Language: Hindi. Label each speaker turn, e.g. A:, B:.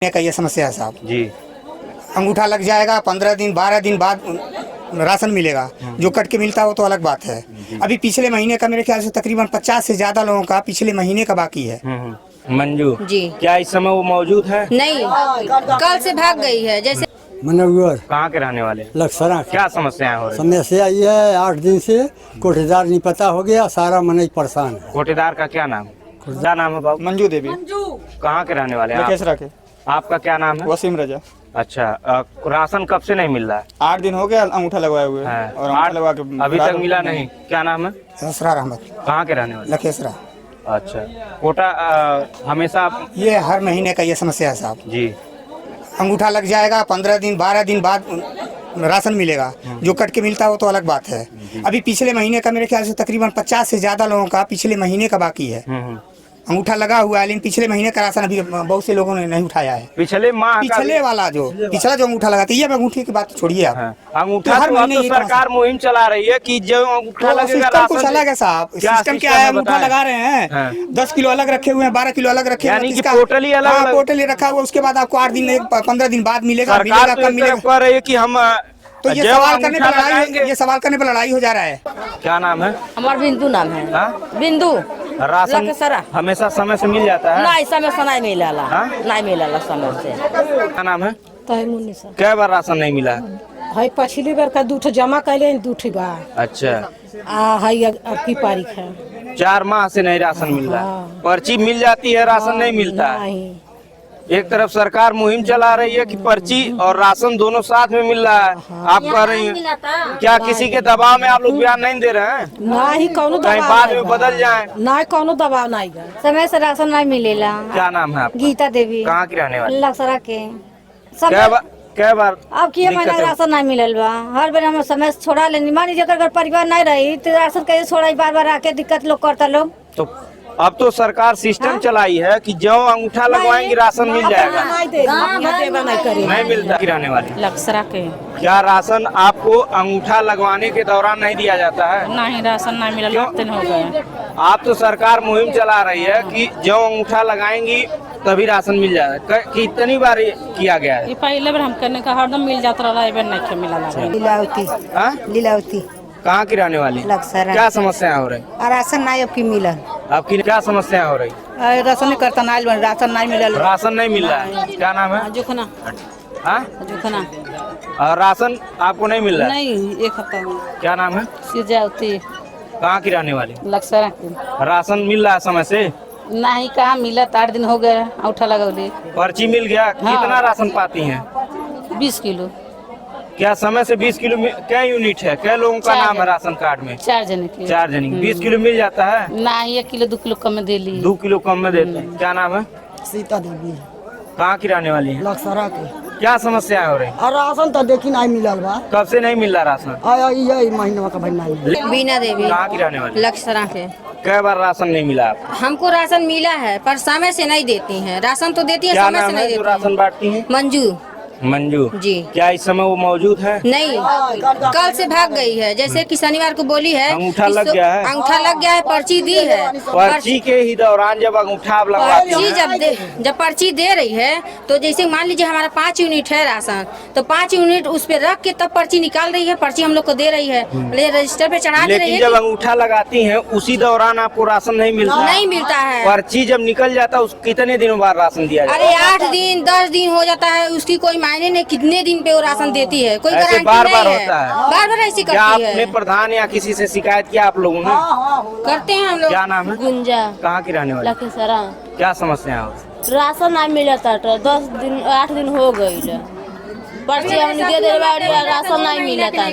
A: का ये समस्या है साहब
B: जी।
A: अंगूठा लग जाएगा, 15 दिन 12 दिन बाद राशन मिलेगा। जो कट के मिलता है वो तो अलग बात है। अभी पिछले महीने का मेरे ख्याल से तकरीबन 50 से ज्यादा लोगों का पिछले महीने का बाकी है।
B: मंजू
C: जी,
B: क्या इस समय वो मौजूद है?
C: नहीं, कल से भाग गई है। जैसे
D: मनोवर
B: कहाँ के रहने वाले?
D: लक्सरा
B: क्या समस्याएं हो रही?
D: समस्या ये है 8 दिन से कोठेदार नहीं पता हो गया, सारा मनई परेशान है।
B: कोटेदार का क्या नाम? क्या नाम है बाबू?
A: मंजू देवी
B: कहाँ के रहने वाले हैं आप?
A: लखेसरा के।
B: आपका क्या नाम है?
A: वसीम रजा।
B: अच्छा, राशन कब से नहीं मिल रहा है?
A: 8 दिन हो गया अंगूठा लगवाए हुए
B: है।
A: और अंगूठा लगवा के
B: अभी तक मिला नहीं। क्या नाम है?
A: असरार अहमद
B: कहाँ के रहने वाले?
A: लखेसरा।
B: अच्छा, कोटा हमेशा
A: ये हर महीने का ये समस्या है साहब।
B: जी।
A: अंगूठा लग जाएगा, 15 दिन 12 दिन बाद राशन मिलेगा। जो कट के मिलता है वो तो अलग बात है। अभी पिछले महीने का मेरे ख्याल से तकरीबन 50 से ज्यादा लोगों का पिछले महीने का बाकी है। अंगूठा लगा हुआ है, लेकिन पिछले महीने का राशन अभी बहुत से लोगों ने नहीं उठाया है।
B: पिछले माह का
A: पिछले वाला जो पिछला जो अंगूठा लगा था, ये अंगूठे की बात छोड़िए आप।
B: अंगूठा
A: तो हर
B: तो अब
A: महीने
B: तो
A: ये
B: सरकार मुहिम चला रही है कि जो अंगूठा
A: तो
B: लगेगा
A: सिस्टम कुछ
B: राशन
A: अलग है साहब।
B: क्या
A: सिस्टम क्या
B: सिस्टम
A: है?
B: है
A: अंगूठा
B: बताएं।
A: लगा रहे हैं, 10 किलो अलग रखे हुए हैं, 12 किलो अलग रखे हुए हैं।
B: यानी कि
A: किसका?
B: टोटल ही अलग
A: हाँ,
B: अलग।
A: टोटल ही रखा हुआ। उसके बाद आपको 8 दिन 15 दिन बाद मिलेगा।
B: सरकार तो
A: कब
B: इस
A: मिलेगा?
B: तरफ कर रही है कि हम
A: तो ये
B: जब
A: सवाल करने
B: अंगूठा
A: पर लड़ाई
B: लगाएंगे।
A: ये सवाल करने पर लड़ाई हो जा रहा है।
B: क्या नाम है?
C: हमारा बिंदु नाम है।
B: हाँ?
C: बिंदु
B: राशन
C: लखेसरा।
B: हमेशा समय से मिल जाता है?
C: नहीं, समय से नहीं मिला,
B: हाँ?
C: नहीं मिला समय से।
B: क्या नाम है?
E: तहमुन्नीसा
B: क्या बार राशन नहीं मिला?
E: है पिछली बार का 2 जमा कैले 2 बा
B: अच्छा,
E: है अब की तारीख है।
B: 4 माह से नहीं राशन मिल रहा है। पर्ची मिल जाती है, राशन नहीं मिलता है।
E: नहीं,
B: एक तरफ सरकार मुहिम चला रही है कि पर्ची और राशन दोनों साथ में मिल रहा है। आप कह रही हैं क्या किसी के दबाव में आप लोग बयान नहीं दे रहे हैं?
E: नहीं कौनो
B: कहीं
E: दबाव
B: बाद
E: नहीं
B: में
E: बा।
B: बदल जाए?
E: नहीं कौनो दबाव नहीं बा।
F: समय से राशन नहीं मिलेला।
B: क्या नाम है आपका?
F: गीता देवी
B: कहाँ की रहने वाली?
F: लक्सरा के।
B: क्या बार
F: अब किए महीना
B: दिक्कत है?
F: राशन नहीं मिलल बा। हर बेर हम समय से छोड़ा लेनी। मान लीजिए अगर परिवार नहीं रही तो राशन कैसे छोड़ा? बार बार आके दिक्कत लोग करता लोग।
B: तो अब तो सरकार सिस्टम चलाई है कि जो अंगूठा लगवाएंगे राशन मिल जाएगा।
E: नहीं दे देवा नहीं करे।
B: नहीं मिलता की रहने वाली?
E: लक्सरा के
B: क्या राशन आपको अंगूठा लगवाने के दौरान नहीं दिया जाता है?
E: नहीं राशन नहीं मिला, 8 दिन हो गए।
B: आप तो सरकार मुहिम चला रही है कि जो अंगूठा लगाएंगी तभी राशन मिल जाएगा। कितनी बार ये किया गया है?
E: ये पहले बार हम करने का हरदम मिल जाता रहा, एबर नहीं मिला।
F: लीलावती
B: हाँ?
F: लीलावती
B: कहाँ की रहने वाली?
F: लक्सरा।
B: क्या समस्या हो रही?
F: राशन नहीं अब की मिलल।
B: आपकी क्या समस्या हो रही?
E: राशन नहीं करता, नहीं राशन नहीं मिला।
B: राशन नहीं मिल रहा है। क्या नाम है?
E: जोखना
B: हाँ?
E: जोखना
B: और राशन आपको नहीं मिल रहा है?
E: नहीं, 1 हफ्ता
B: क्या नाम है?
E: सिजावती
B: कहाँ की रहने वाली?
E: लक्सरा के।
B: राशन मिल रहा है समय से?
E: नहीं कहाँ मिला, 8 दिन हो गया अंगूठा लगौले।
B: पर्ची मिल गया? कितना राशन पाती हैं?
E: 20 किलो।
B: क्या समय से 20 किलो क्या यूनिट है? क्या लोगों का
E: 4
B: नाम है राशन कार्ड में?
E: 4 जने के।
B: 4 जनी। 20 किलो मिल जाता है?
E: नहीं, 1 किलो 2 किलो कम में दे ली।
B: 2 किलो कम में देते हैं। क्या नाम है?
D: सीता देवी
B: कहाँ की रहने वाली है?
D: लक्सरा के।
B: क्या समस्या हो रही?
D: और राशन तो देखी नहीं मिलल बा।
B: कब से नहीं मिल रहा राशन?
D: ये महीना का भाई नहीं।
C: बीना देवी
B: कहाँ की रहने वाली?
C: लखेसरा के।
B: कई बार राशन नहीं मिला आपको?
C: हमको राशन मिला है पर समय से नहीं देती हैं। राशन तो देती है,
B: क्या
C: समय से
B: नाम
C: नहीं
B: है जो
C: देती
B: राशन
C: हैं।
B: बांटती है?
C: मंजू
B: मंजू
C: जी।
B: क्या इस समय वो मौजूद है?
C: नहीं, कल से भाग गई है। जैसे कि शनिवार को बोली है
B: अंगूठा
C: कि
B: लग गया है?
C: अंगूठा लग गया है, पर्ची दी है।
B: पर्ची के ही दौरान जब अंगूठा आप लगवाती
C: पर्ची
B: हैं
C: जब पर्ची दे रही है तो जैसे मान लीजिए हमारा 5 यूनिट है राशन, तो 5 यूनिट उस पे रख के तब पर्ची निकाल रही है। पर्ची हम लोग को दे रही है, रजिस्टर पे चढ़ा दे रही
B: लेकिन
C: है
B: जब अंगूठा लगाती हैं उसी दौरान आपको राशन नहीं मिलता?
C: नहीं मिलता है।
B: पर्ची जब निकल जाता है उस कितने दिनों बाद राशन दिया जाता
C: अरे 8 दिन 10 दिन हो जाता है, उसकी कोई मायने नहीं कितने दिन पे वो राशन देती है। कोई
B: ऐसे
C: गारंटी
B: बार-बार
C: नहीं
B: होता है?
C: बार बार ऐसी
B: क्या
C: करती
B: आपने
C: है।
B: प्रधान या किसी से शिकायत किया आप लोगों ने?
C: करते हैं हम लोग।
B: क्या नाम है?
E: गुंजा
B: कहाँ की रहने वाली?
E: लखेसरा।
B: क्या समस्या हो?
E: राशन नहीं मिला था, 10 दिन 8 दिन हो गई। पर्ची हमने दे दे, राशन नहीं मिला था।